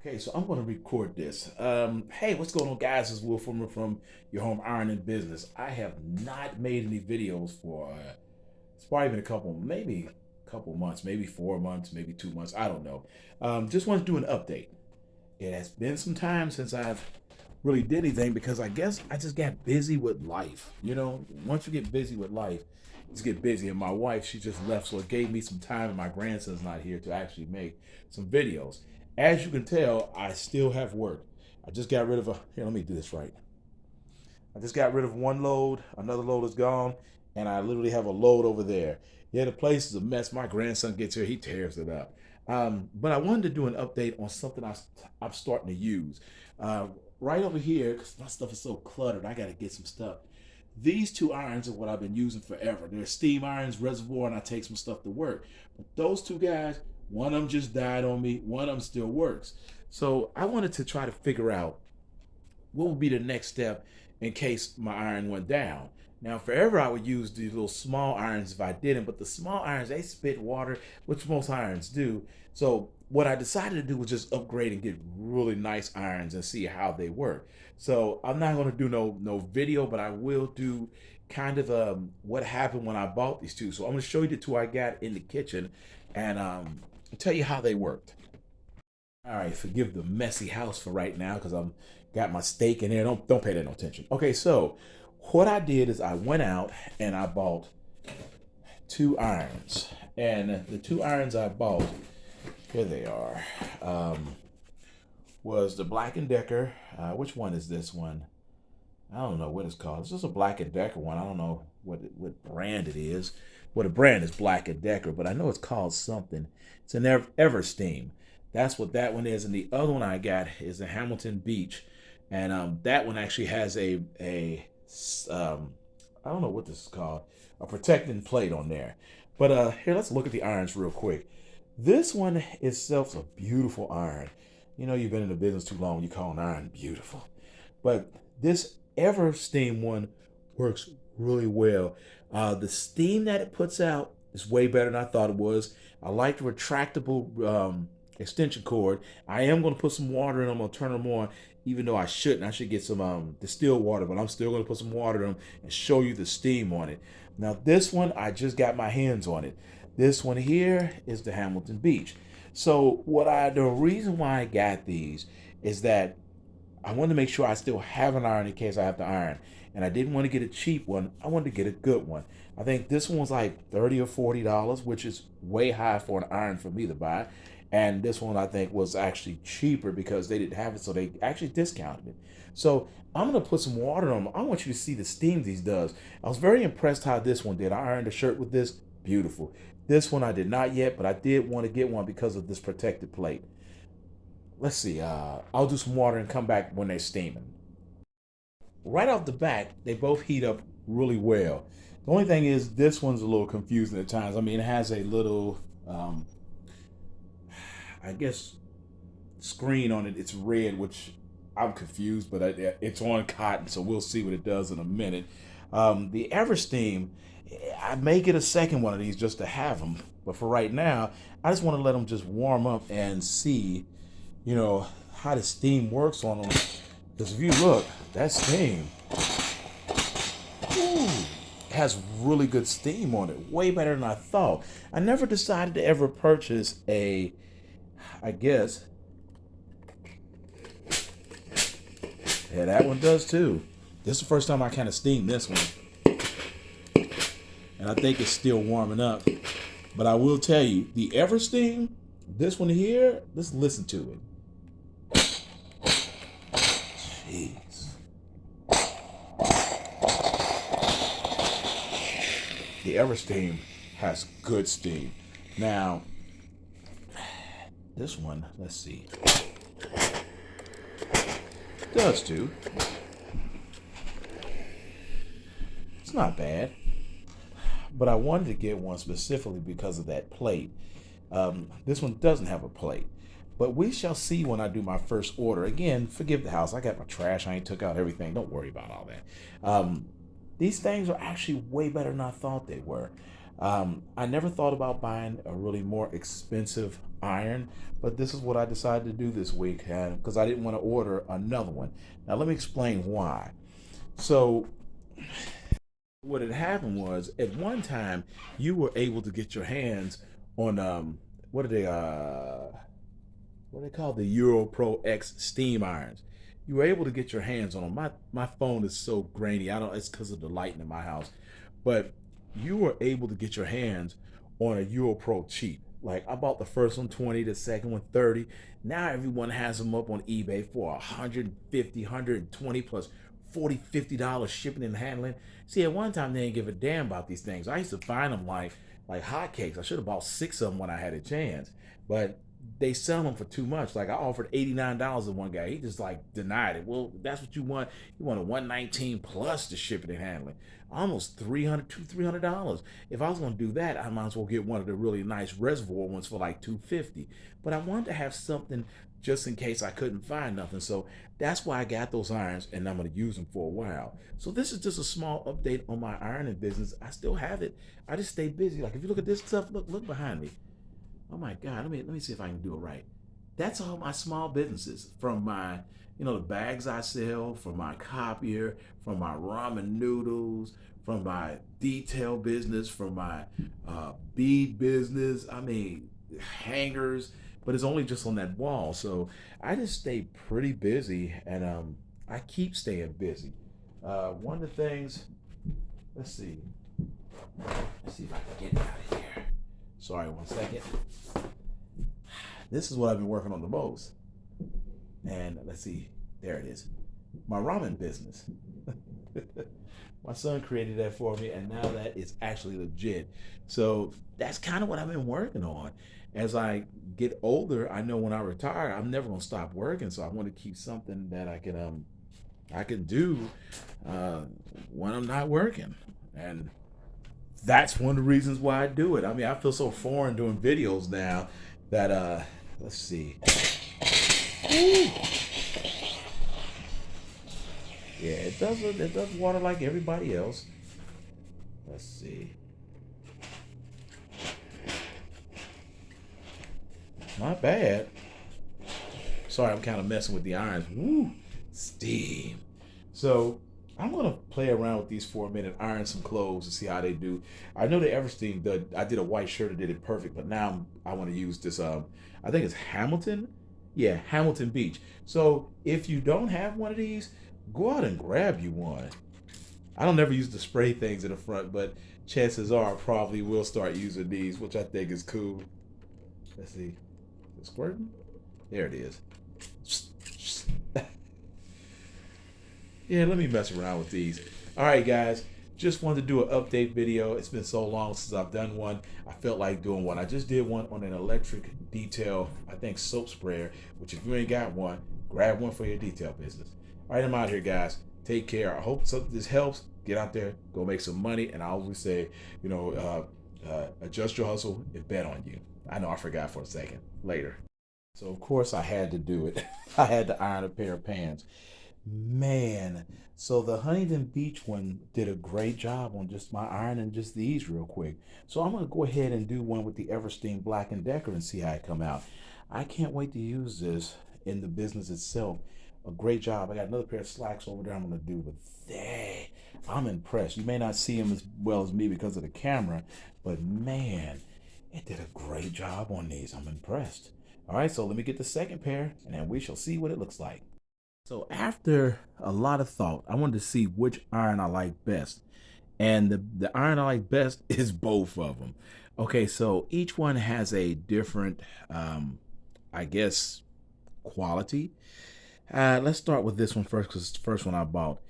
Okay, so I'm going to record this. Hey, what's going on, guys? It's Will from Your Home Ironing Business. I have not made any videos for it's probably been maybe a couple months, maybe 4 months, maybe 2 months. I don't know. Just want to do an update. It has been some time since I've really did anything because I guess I just got busy with life. Once you get busy with life, you just get busy. And my wife, she just left, so it gave me some time, and my grandson's not here to actually make some videos. As you can tell, I still have work. I just got rid of a, here, let me do this right. I just got rid of one load, another load is gone, and I literally have a load over there. Yeah, the place is a mess. My grandson gets here, he tears it up. But I wanted to do an update on something I'm starting to use. Uh, right over here, because my stuff is so cluttered, I got to get some stuff. These two irons are what I've been using forever. They're steam irons, reservoir, and I take some stuff to work. But those two guys, one of them just died on me, one of them still works. So I wanted to try to figure out what would be the next step in case my iron went down. Now, forever I would use these little small irons if I didn't, but the small irons, they spit water, which most irons do. So what I decided to do was just upgrade and get really nice irons and see how they work. So I'm not going to do no video, but I will do kind of what happened when I bought these two. So I'm going to show you the two I got in the kitchen and tell you how they worked. All right, forgive the messy house for right now because I'm got my steak in there. Don't pay that no attention. Okay, so what I did is I went out and I bought two irons, and the two irons I bought, here they are, was the Black and Decker. Which one is this one? I don't know what it's called. It's just a Black and Decker one. I don't know what brand it is. Well, the brand is Black and Decker, but I know it's called something. It's an Eversteam. That's what that one is. And the other one I got is a Hamilton Beach, and that one actually has a I don't know what this is called, a protecting plate on there. But here, let's look at the irons real quick. This one itself is a beautiful iron. You know, you've been in the business too long, you call an iron beautiful. But this Eversteam one works really well. The steam that it puts out is way better than I thought it was. I like the retractable extension cord. I am going to put some water in them. I'm going to turn them on, even though I shouldn't. I should get some distilled water, but I'm still going to put some water in them and show you the steam on it. Now, this one, I just got my hands on it. This one here is the Hamilton Beach. So the reason why I got these is that I wanted to make sure I still have an iron in case I have to iron. And I didn't want to get a cheap one. I wanted to get a good one. I think this one was like $30 or $40, which is way high for an iron for me to buy. And this one I think was actually cheaper because they didn't have it, so they actually discounted it. So I'm gonna put some water on them. I want you to see the steam these does. I was very impressed how this one did. I ironed a shirt with this, beautiful. This one I did not yet, but I did want to get one because of this protected plate. Let's see, I'll do some water and come back when they're steaming. Right off the bat, they both heat up really well. The only thing is this one's a little confusing at times. I mean, it has a little, I guess, screen on it. It's red, which I'm confused, but it's on cotton, so we'll see what it does in a minute. The Eversteam, I may get a second one of these just to have them, but for right now, I just want to let them just warm up and see, how the steam works on them. Because if you look, that steam, ooh, has really good steam on it, way better than I thought. I never decided to ever purchase I guess, yeah, that one does too. This is the first time I kind of steamed this one, and I think it's still warming up. But I will tell you, the Eversteam, this one here, let's listen to it. Jeez. The Eversteam has good steam. Now, this one, let's see, does too. It's not bad, but I wanted to get one specifically because of that plate. This one doesn't have a plate, but we shall see when I do my first order. Again, forgive the house. I got my trash. I ain't took out everything. Don't worry about all that. These things are actually way better than I thought they were. I never thought about buying a really more expensive iron, but this is what I decided to do this week because I didn't want to order another one. Now, let me explain why. So, what had happened was at one time you were able to get your hands on what are they what are they called, the Euro Pro X steam irons. You were able to get your hands on them. My phone is so grainy. I don't. It's because of the lighting in my house, but you were able to get your hands on a Euro Pro cheap. Like I bought the first one 20, the second one 30. Now everyone has them up on eBay for 150, 120 plus 40, $50 shipping and handling. See, at one time they didn't give a damn about these things. I used to find them like hotcakes. I should have bought six of them when I had a chance, but they sell them for too much. Like I offered $89 to one guy. He just like denied it. Well, that's what you want. You want a 119 plus the shipping and handling. Almost $300. If I was gonna do that, I might as well get one of the really nice reservoir ones for like 250. But I wanted to have something just in case I couldn't find nothing. So that's why I got those irons and I'm gonna use them for a while. So this is just a small update on my ironing business. I still have it. I just stay busy. Like if you look at this stuff, look behind me. Oh my God, let me see if I can do it right. That's all my small businesses, from my, the bags I sell, from my copier, from my ramen noodles, from my detail business, from my bead business. I mean, hangers, but it's only just on that wall. So I just stay pretty busy, and I keep staying busy. One of the things, let's see, if I can get it out of here. Sorry, one second. This is what I've been working on the most. And let's see, there it is. My ramen business. My son created that for me, and now that is actually legit. So that's kind of what I've been working on. As I get older, I know when I retire, I'm never gonna stop working. So I want to keep something that I can do when I'm not working. And that's one of the reasons why I do it. I mean, I feel so foreign doing videos now that let's see. Ooh. Yeah, it does water like everybody else. Let's see. Not bad. Sorry, I'm kind of messing with the irons. Woo, steam. So I'm gonna play around with these for a minute, iron some clothes and see how they do. I know the Everstein did. I did a white shirt that did it perfect, but now I want to use this. I think it's Hamilton. Yeah, Hamilton Beach. So if you don't have one of these, go out and grab you one. I don't never use the spray things in the front, but chances are I probably will start using these, which I think is cool. Let's see, is it squirting? There it is. Yeah, let me mess around with these. All right, guys, just wanted to do an update video. It's been so long since I've done one. I felt like doing one. I just did one on an electric detail, I think soap sprayer, which if you ain't got one, grab one for your detail business. All right, I'm out here, guys. Take care. I hope this helps. Get out there, go make some money. And I always say, adjust your hustle and bet on you. I know I forgot for a second. Later. So, of course, I had to do it. I had to iron a pair of pants. Man, so the Huntington Beach one did a great job on just my iron and just these real quick. So I'm gonna go ahead and do one with the Everstein Black and Decker and see how it come out. I can't wait to use this in the business itself. A great job. I got another pair of slacks over there I'm gonna do, but I'm impressed. You may not see them as well as me because of the camera, but man, it did a great job on these. I'm impressed. All right, so let me get the second pair and then we shall see what it looks like. So after a lot of thought, I wanted to see which iron I like best. And the iron I like best is both of them. Okay, so each one has a different, I guess, quality. Let's start with this one first because it's the first one I bought.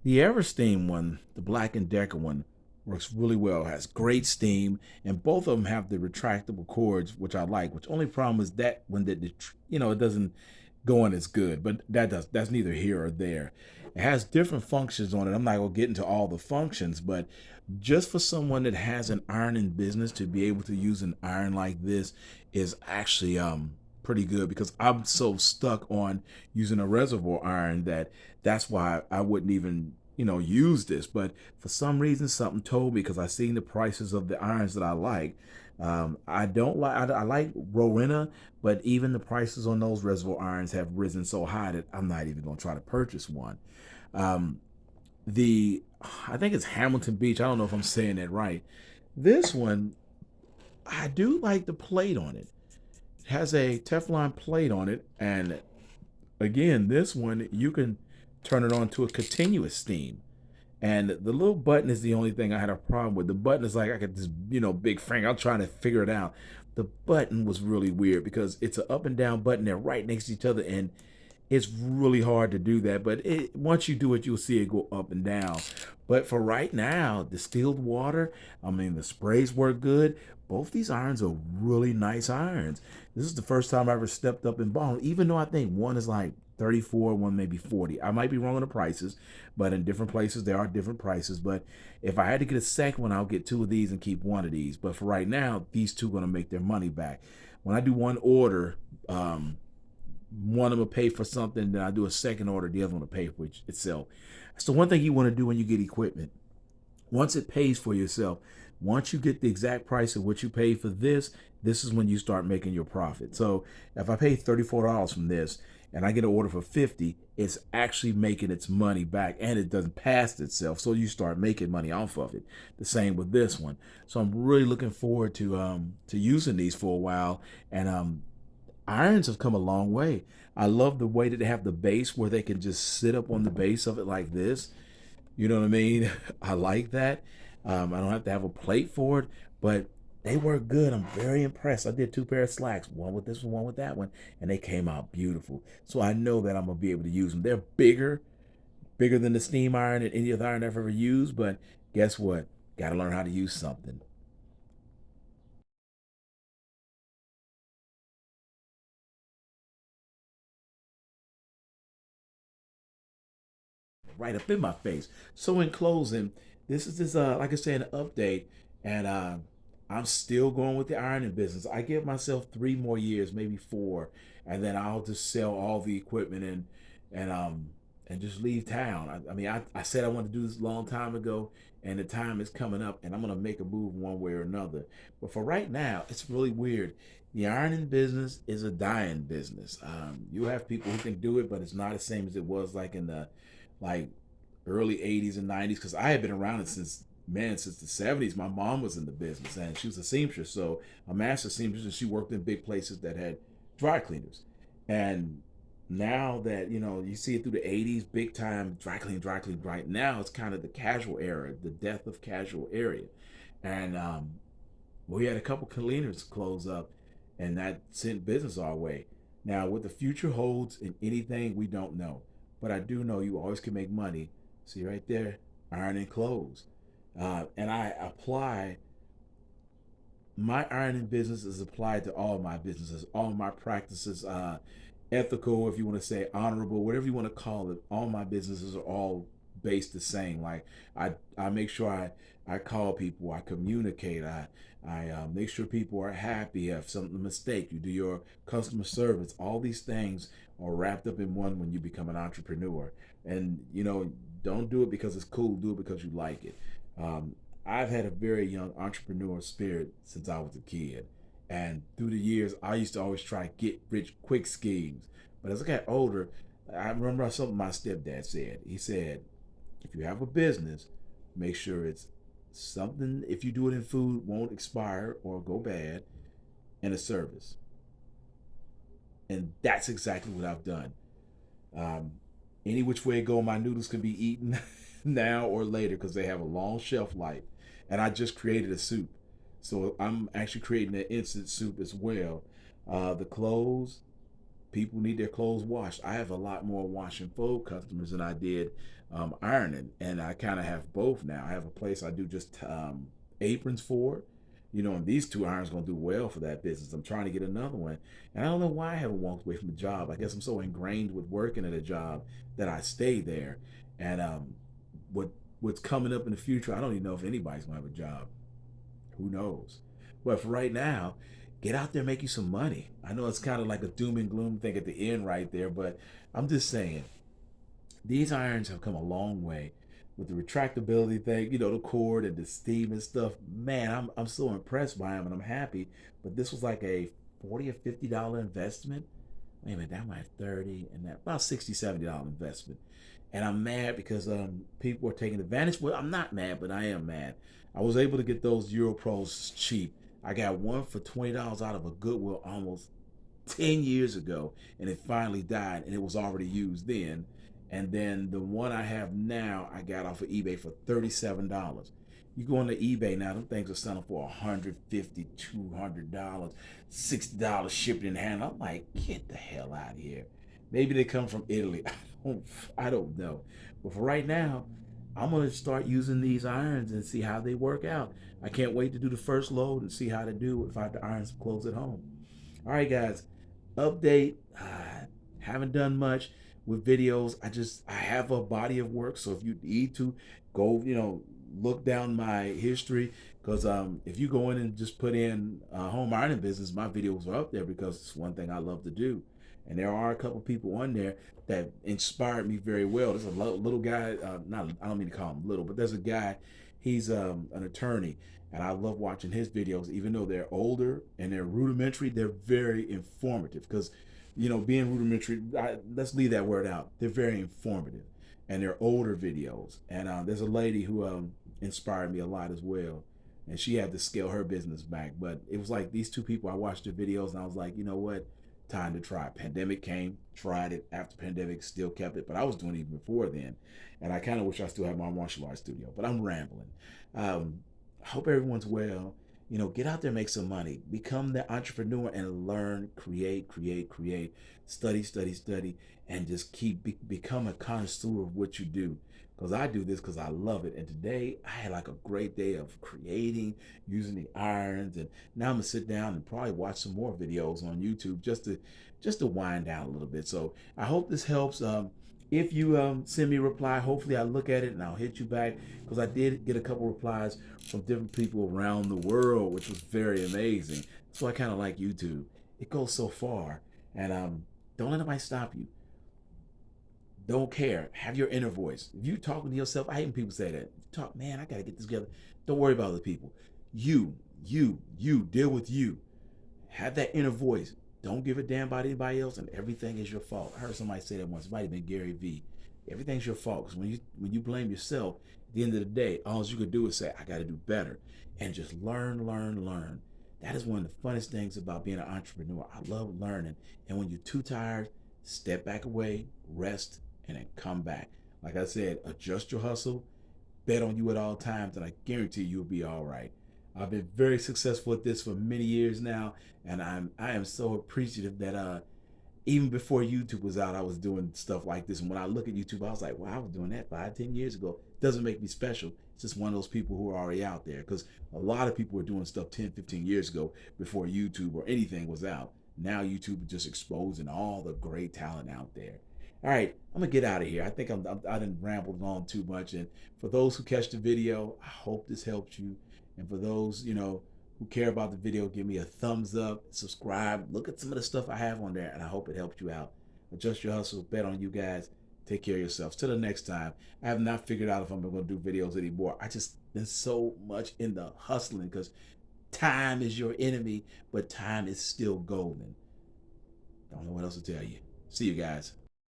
The Everstein one, the Black and Decker one, works really well. It has great steam, and both of them have the retractable cords, which I like. Which only problem is that when it doesn't going as good, but that's neither here or there. It has different functions on it. I'm not gonna get into all the functions, but just for someone that has an ironing business to be able to use an iron like this is actually pretty good, because I'm so stuck on using a reservoir iron that's why I wouldn't even use this, but for some reason, something told me because I seen the prices of the irons that I like. I don't like, I like Rowena, but even the prices on those reservoir irons have risen so high that I'm not even going to try to purchase one. Um, the, I think it's Hamilton Beach. I don't know if I'm saying that right. This one, I do like the plate on it. It has a Teflon plate on it, and again, this one you can turn it on to a continuous steam. And the little button is the only thing I had a problem with. The button is like I got this, big finger. I'm trying to figure it out. The button was really weird because it's an up and down button. They're right next to each other, and it's really hard to do that. But once you do it, you'll see it go up and down. But for right now, distilled water, I mean, the sprays work good. Both these irons are really nice irons. This is the first time I ever stepped up and bought them, even though I think one is like 34, one maybe 40. I might be wrong on the prices, but in different places there are different prices. But if I had to get a second one, I'll get two of these and keep one of these. But for right now, these two are going to make their money back. When I do one order, one of them will pay for something, then I do a second order, the other one will pay for itself. So one thing you want to do when you get equipment, once it pays for yourself, once you get the exact price of what you pay for this is when you start making your profit. So if I pay $34 from this and I get an order for 50, it's actually making its money back and it doesn't pass itself. So you start making money off of it. The same with this one. So I'm really looking forward to using these for a while. And irons have come a long way. I love the way that they have the base where they can just sit up on the base of it like this. You know what I mean? I like that. I don't have to have a plate for it, but they work good. I'm very impressed. I did two pair of slacks, one with this one with that one, and they came out beautiful. So I know that I'm gonna be able to use them. They're bigger than the steam iron and any other iron I've ever used, but guess what? Got to learn how to use something. Right up in my face. So in closing, this is this like I said, an update, and I'm still going with the ironing business. I give myself 3 more years, maybe four, and then I'll just sell all the equipment and and just leave town. I mean, I said I wanted to do this a long time ago, and the time is coming up, and I'm gonna make a move one way or another. But for right now, it's really weird. The ironing business is a dying business. You have people who can do it, but it's not the same as it was like in the like early 80s and 90s because I had been around it since the 70s. My mom was in the business and she was a seamstress, so a master seamstress, and she worked in big places that had dry cleaners. And now that you see it through the 80s, big time dry clean. Right now it's kind of the casual era, the death of casual area. And we had a couple cleaners close up, and that sent business our way. Now, what the future holds in anything, we don't know. But I do know you always can make money. See right there, ironing clothes. And I apply my ironing business is applied to all my businesses, all my practices, ethical, if you want to say honorable, whatever you want to call it. All my businesses are all based the same. Like I make sure I call people, I communicate, I make sure people are happy. If something a mistake, you do your customer service. All these things are wrapped up in one when you become an entrepreneur. And don't do it because it's cool. Do it because you like it. I've had a very young entrepreneur spirit since I was a kid. And through the years, I used to always try get rich quick schemes. But as I got older, I remember something my stepdad said. He said, if you have a business, make sure it's something, if you do it in food, won't expire or go bad, and a service. And that's exactly what I've done. Um, any which way it go, my noodles can be eaten now or later because they have a long shelf life. And I just created a soup. So I'm actually creating an instant soup as well. The clothes, people need their clothes washed. I have a lot more wash and fold customers than I did ironing, and I kind of have both now. I have a place I do just aprons for, and these two irons gonna do well for that business. I'm trying to get another one, and I don't know why I haven't walked away from the job. I guess I'm so ingrained with working at a job that I stay there. And what what's coming up in the future, I don't even know if anybody's gonna have a job. Who knows? But for right now, get out there, make you some money. I know it's kind of like a doom and gloom thing at the end right there, but I'm just saying these irons have come a long way. with the retractability thing, you know, the cord and the steam and stuff. Man, I'm so impressed by them and I'm happy. But this was like a 40 or $50 investment. Wait a minute, that might 30 and that about 60, $70 investment. And I'm mad because people are taking advantage. Well, I'm not mad, but I am mad. I was able to get those Euro Pros cheap. I got one for $20 out of a Goodwill almost 10 years ago, and it finally died, and it was already used then. And then the one I have now, I got off of eBay for $37. You go on to eBay now, them things are selling for $150, $200, $60 shipping and handling. I'm like, get the hell out of here. Maybe they come from Italy. I don't know. But for right now, I'm gonna start using these irons and see how they work out. I can't wait to do the first load and see how to do if I have to iron some clothes at home. All right, guys. Update. Haven't done much with videos. I have a body of work, so if you need to go, look down my history, because if you go in and just put in home ironing business, my videos are up there because it's one thing I love to do. And there are a couple people on there that inspired me very well. There's a little guy, not I don't mean to call him little, but there's a guy. He's an attorney, and I love watching his videos. Even though they're older and they're rudimentary, they're very informative. Because, being rudimentary, let's leave that word out. They're very informative, and they're older videos. And there's a lady who inspired me a lot as well, and she had to scale her business back. But it was like these two people. I watched their videos, and I was like, you know what? Time to try. Pandemic came, tried it. After pandemic, still kept it. But I was doing it even before then, and I kind of wish I still had my martial arts studio. But I'm rambling. I hope everyone's well. Get out there, make some money, become the entrepreneur, and learn, create, study, study, study, and just become a connoisseur of what you do. Because I do this because I love it. And today I had like a great day of creating, using the irons, and now I'm gonna sit down and probably watch some more videos on YouTube just to wind down a little bit. So I hope this helps. If you send me a reply, hopefully I look at it and I'll hit you back, because I did get a couple replies from different people around the world, which was very amazing. So I kind of like YouTube. It goes so far, and don't let anybody stop you. Don't care. Have your inner voice. If you talking to yourself, I hate when people say that. Talk, man, I gotta get this together. Don't worry about other people. You deal with you. Have that inner voice. Don't give a damn about anybody else, and everything is your fault. I heard somebody say that once. It might have been Gary Vee. Everything's your fault, because when you blame yourself, at the end of the day, all you can do is say, I got to do better, and just learn, learn, learn. That is one of the funnest things about being an entrepreneur. I love learning, and when you're too tired, step back away, rest, and then come back. Like I said, adjust your hustle, bet on you at all times, and I guarantee you'll be all right. I've been very successful at this for many years now, and I am so appreciative that even before YouTube was out, I was doing stuff like this. And when I look at YouTube, I was like, wow, I was doing that 5, 10 years ago. Doesn't make me special. It's just one of those people who are already out there, because a lot of people were doing stuff 10, 15 years ago before YouTube or anything was out. Now YouTube is just exposing all the great talent out there. All right, I'm gonna get out of here. I think I didn't ramble on too much. And for those who catch the video, I hope this helped you. And for those, who care about the video, give me a thumbs up, subscribe, look at some of the stuff I have on there, and I hope it helped you out. Adjust your hustle, bet on you guys. Take care of yourselves. Till the next time. I have not figured out if I'm going to do videos anymore. I just been so much in the hustling, because time is your enemy, but time is still golden. Don't know what else to tell you. See you guys.